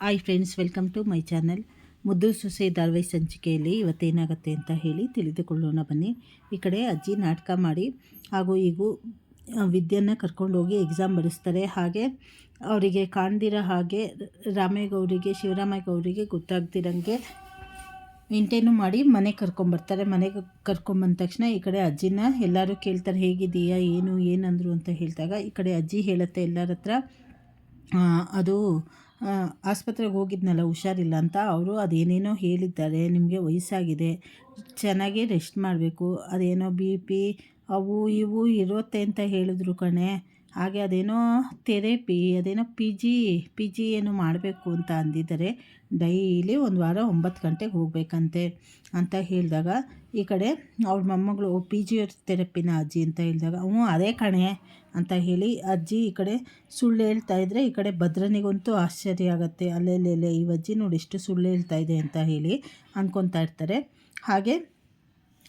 Hi friends, welcome to my channel. Muddu Sose ಧಾರಾವಾಹಿ ಸಂಚಿಕೆಯಲ್ಲಿ ಇವತ್ತೇನಾಗುತ್ತೆ ಅಂತ ಹೇಳಿ ತಿಳಿದುಕೊಳ್ಳೋಣ ಬನ್ನಿ. ಈ ಕಡೆ ಅಜ್ಜಿ ನಾಟಕ ಮಾಡಿ ಹಾಗೂ ಈಗೂ ವಿದ್ಯೆಯನ್ನು ಕರ್ಕೊಂಡೋಗಿ ಎಕ್ಸಾಮ್ ಬರೆಸ್ತಾರೆ. ಹಾಗೆ ಅವರಿಗೆ ಕಾಣ್ದಿರೋ ಹಾಗೆ ರಾಮೇಗೌಡರಿಗೆ, ಶಿವರಾಮೇಗೌಡರಿಗೆ ಗೊತ್ತಾಗ್ತಿರಂಗೆ ಇಂಟೇನು ಮಾಡಿ ಮನೆಗೆ ಕರ್ಕೊಂಬರ್ತಾರೆ. ಮನೆಗೆ ಕರ್ಕೊಂಬಂದ ತಕ್ಷಣ ಈ ಕಡೆ ಅಜ್ಜಿನ ಎಲ್ಲರೂ ಕೇಳ್ತಾರೆ, ಹೇಗಿದೆಯಾ, ಏನಂದರು ಅಂತ ಹೇಳಿದಾಗ ಈ ಕಡೆ ಅಜ್ಜಿ ಹೇಳುತ್ತೆ ಎಲ್ಲರ ಹತ್ರ, ಅದು ಆಸ್ಪತ್ರೆಗೆ ಹೋಗಿದ್ನಲ್ಲ ಹುಷಾರಿಲ್ಲ ಅಂತ, ಅವರು ಅದೇನೇನೋ ಹೇಳಿದ್ದಾರೆ, ನಿಮಗೆ ವಯಸ್ಸಾಗಿದೆ, ಚೆನ್ನಾಗಿ ರೆಸ್ಟ್ ಮಾಡಬೇಕು, ಅದೇನೋ BP ಅವು ಇವು ಇರುತ್ತೆ ಅಂತ ಹೇಳಿದ್ರು ಕಣೆ. ಹಾಗೆ ಅದೇನೋ ಥೆರಪಿ, ಅದೇನೋ ಪಿ ಜಿ ಏನೋ ಮಾಡಬೇಕು ಅಂತ ಅಂದಿದ್ದಾರೆ. ಡೈಲಿ ಒಂದು ವಾರ 9 ಗಂಟೆಗೆ ಹೋಗಬೇಕಂತೆ ಅಂತ ಹೇಳಿದಾಗ ಈ ಕಡೆ ಅವ್ರ ಮೊಮ್ಮಗಳು ಥೆರಪಿನ ಅಜ್ಜಿ ಅಂತ ಹೇಳಿದಾಗ, ಅದೇ ಕಣೆ ಅಂತ ಹೇಳಿ ಅಜ್ಜಿ ಈ ಕಡೆ ಸುಳ್ಳು ಹೇಳ್ತಾ ಇದ್ದರೆ ಈ ಕಡೆ ಭದ್ರನಿಗಂತೂ ಆಶ್ಚರ್ಯ ಆಗುತ್ತೆ. ಅಲ್ಲೆಲ್ಲೆಲ್ಲೆ ಈ ಅಜ್ಜಿ ನೋಡಿ ಎಷ್ಟು ಸುಳ್ಳು ಹೇಳ್ತಾ ಇದೆ ಅಂತ ಹೇಳಿ ಅಂದ್ಕೊತಾ ಇರ್ತಾರೆ. ಹಾಗೆ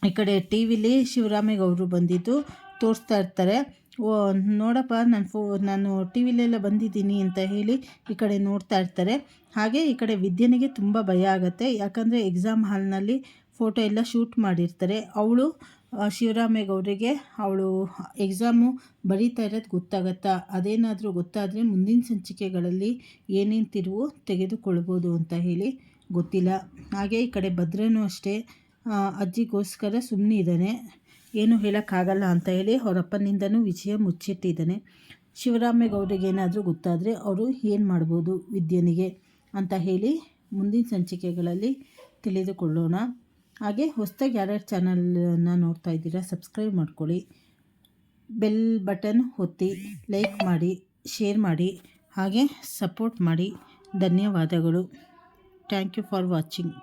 ಈ ಕಡೆ ಟಿ ವಿಲಿ ಶಿವರಾಮೇಗೌಡರು ಬಂದಿದ್ದು ತೋರಿಸ್ತಾ ಇರ್ತಾರೆ. ನೋಡಪ್ಪ, ನಾನು ಟಿ ವಿಲೆಲ್ಲ ಬಂದಿದ್ದೀನಿ ಅಂತ ಹೇಳಿ ಈ ಕಡೆ ನೋಡ್ತಾ ಇರ್ತಾರೆ. ಹಾಗೆ ಈ ಕಡೆ ವಿದ್ಯನಿಗೆ ತುಂಬ ಭಯ ಆಗುತ್ತೆ. ಯಾಕಂದರೆ ಎಕ್ಸಾಮ್ ಹಾಲ್ನಲ್ಲಿ ಫೋಟೋ ಎಲ್ಲ ಶೂಟ್ ಮಾಡಿರ್ತಾರೆ. ಅವಳು ಶಿವರಾಮೇಗೌಡರಿಗೆ ಅವಳು ಎಕ್ಸಾಮು ಬರೀತಾ ಇರೋದು ಗೊತ್ತಾಗತ್ತಾ, ಅದೇನಾದರೂ ಗೊತ್ತಾದರೆ ಮುಂದಿನ ಸಂಚಿಕೆಗಳಲ್ಲಿ ಏನೇನು ತಿರುವು ತೆಗೆದುಕೊಳ್ಬೋದು ಅಂತ ಹೇಳಿ ಗೊತ್ತಿಲ್ಲ. ಹಾಗೆ ಈ ಕಡೆ ಭದ್ರನೂ ಅಷ್ಟೇ ಅಜ್ಜಿಗೋಸ್ಕರ ಸುಮ್ಮನೆ ಇದ್ದಾನೆ, ಏನು ಹೇಳೋಕ್ಕಾಗಲ್ಲ ಅಂತ ಹೇಳಿ ಅವರಪ್ಪನಿಂದನೂ ವಿಷಯ ಮುಚ್ಚಿಟ್ಟಿದ್ದಾನೆ. ಶಿವರಾಮೇಗೌಡರಿಗೆ ಏನಾದರೂ ಗೊತ್ತಾದರೆ ಅವರು ಏನು ಮಾಡ್ಬೋದು ವಿದ್ಯನಿಗೆ ಅಂತ ಹೇಳಿ ಮುಂದಿನ ಸಂಚಿಕೆಗಳಲ್ಲಿ ತಿಳಿದುಕೊಳ್ಳೋಣ. ಹಾಗೆ ಹೊಸದಾಗಿ ಯಾರ್ಯಾರು ಚಾನಲನ್ನು ನೋಡ್ತಾ ಇದ್ದೀರಾ ಸಬ್ಸ್ಕ್ರೈಬ್ ಮಾಡ್ಕೊಳ್ಳಿ, ಬೆಲ್ ಬಟನ್ ಒತ್ತಿ, ಲೈಕ್ ಮಾಡಿ, ಶೇರ್ ಮಾಡಿ, ಹಾಗೆ ಸಪೋರ್ಟ್ ಮಾಡಿ. ಧನ್ಯವಾದಗಳು. Thank you for watching.